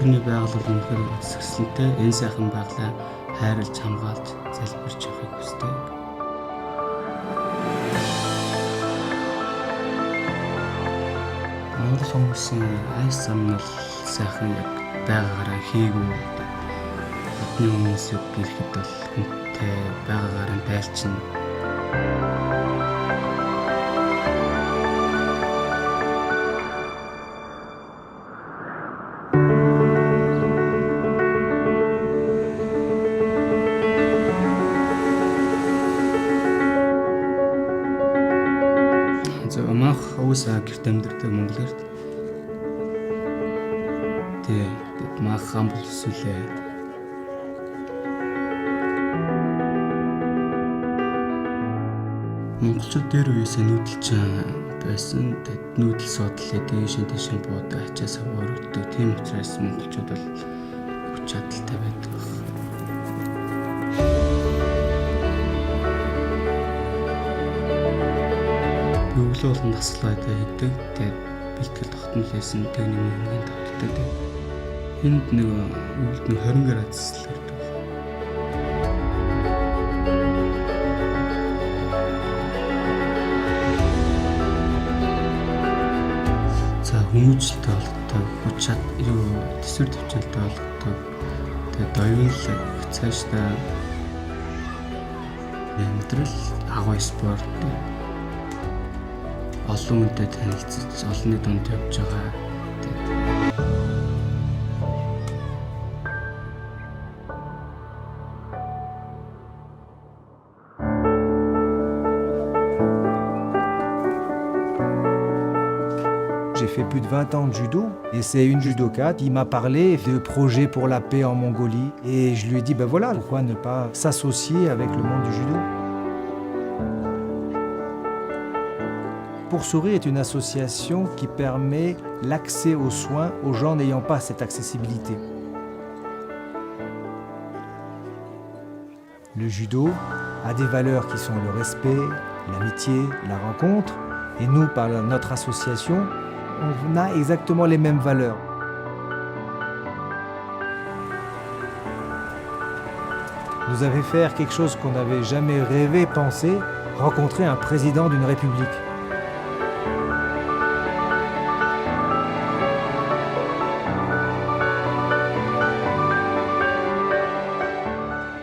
орны байгууллага үнэхээр өсгсөнтэй энэ сайхан байглаа хайрлаж хамгаалж залбирч явахыг хүсдэг. Монгол хүмүүсийн айс зам нь сайхан яг байгаагаараа хийгүү. Бидний хүмүүсийг гэхэд бол хүнтэй байгаагаараа байлчна. Манайх уусаа гэрт амьдардаг Монгол эрт. Тэгээд манайх хамбал сүлээ. Монголчууд дээр үеэсээ нүүдэлж байсан. Тэгээд нүүдэл суудлаа дээш буудаг ачаасаа өргөдөг. Тийм учраас монголчууд бол хүч чадалтай байдаг. Өглөө болон таслаатай хийдэг. Тэгээд бэлтгэл тогтмолсэн тэгний мөнгөний тогтдог. Энд нэг өвөлд 20 градус л ирдэг. За хүмүүжлэлтэй болгодог, хүч чад төсвөр төвчөлтэй болгодог. Тэгээд оюунлаг цаашдаа амьдрал, агуу спорт олон хүнтэй танилцж, олонний дунд явж байгаа. J'ai fait plus de 20 ans de judo et c'est une judoka qui m'a parlé de projets pour la paix en Mongolie et je lui ai dit ben voilà, pourquoi ne pas s'associer avec le monde du judo. Pour Sourire est une association qui permet l'accès aux soins aux gens n'ayant pas cette accessibilité. Le judo a des valeurs qui sont le respect, l'amitié, la rencontre, et nous, par notre association, on a exactement les mêmes valeurs. Nous avait faire quelque chose qu'on n'avait jamais rêvé, pensé, rencontrer un président d'une république.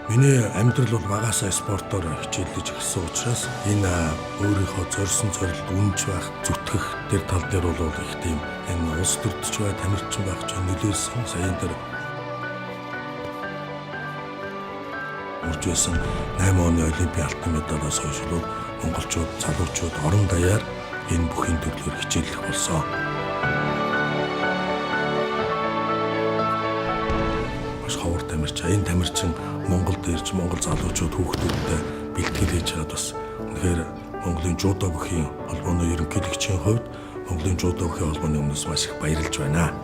Миний амьдрал бол багасаа спортоор хичээлж эхэлсэн учраас энэ өөрийнхөө зорьсон зорилт үнэнч байх, зүтгэх тэр тал дээр бол их тийм энэ улс төрдөж байгаа тамирчин байх ч нөлөөлсөн. Саяын дээр урж байсан 8 оны олимпийн алтан медалаас хойш л монголчууд, залуучууд орон даяар энэ бүхний төрлөөр хичээлэх болсон. Ховор тамирчин, энэ тамирчин Монголд ирж Монгол залуучууд хүүхдүүдтэй бэлтгэл хийж байгаад бас үнэхээр Монголын жудо бүхийн холбооны ерөнхийлөгчийн хувьд Монголын жудо бүхийн холбооны өмнөөс маш их баярлж байна.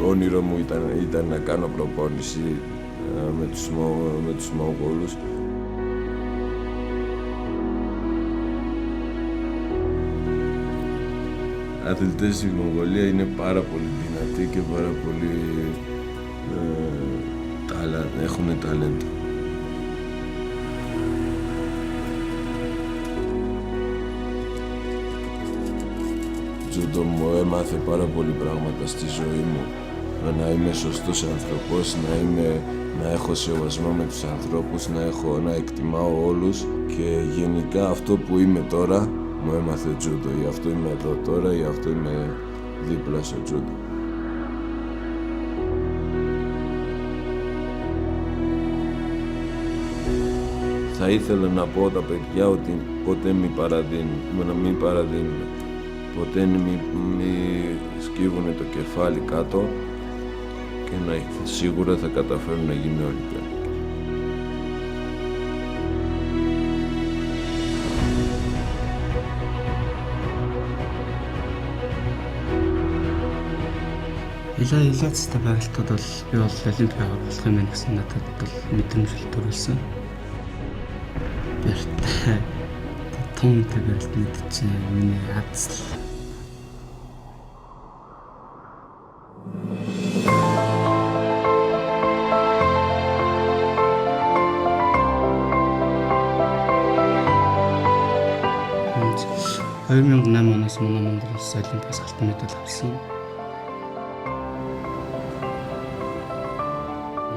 Όνειρο μου ήταν να κάνω προπόνηση με τους Μογγόλους. Αθλητές στη Μογγολία είναι πάρα πολύ δυνατοί και πάρα πολύ έχουν ταλέντο. Τζούντο μου έμαθε πάρα πολύ πράγματα στη ζωή μου. Να είμαι σωστός άνθρωπος, να έχω σεβασμό με τους ανθρώπους, να εκτιμάω όλους και γενικά αυτό που είμαι τώρα μου έμαθε τζούντο, γι' αυτό είμαι εδώ τώρα, γι' αυτό είμαι δίπλα στο τζούντο. Θα ήθελα να πω τα παιδιά ότι ποτέ μην παραδίνουν, ποτέ μην σκύβουν το κεφάλι κάτω και σίγουρα θα καταφέρουν να γίνουν όλοι πέρα. Илаацтай байгальтууд бол би бол олимпик болох юм гэсэн надад бол мэдрэмж төрүүлсэн. туунтэйгээр л мэдчихээн. Миний хадсал. Энд 2008 оноос манай Монгол улс олимпиас алтан медаль авсан.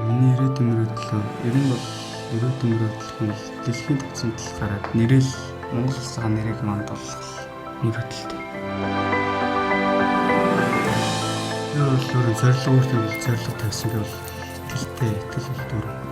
Миний ирээдүйн мөрөд болоо. Ер нь бол ирээдүйн мөрөд болох нь дэлхийн төвцөнд гараад нэрэл Монгол улсаа нэрийг манд болгох мөрөдөлтэй. Өөр зорилго өөртөө зорилго тавьсан гэвэл ихтэй итгэл бол дүүрэн.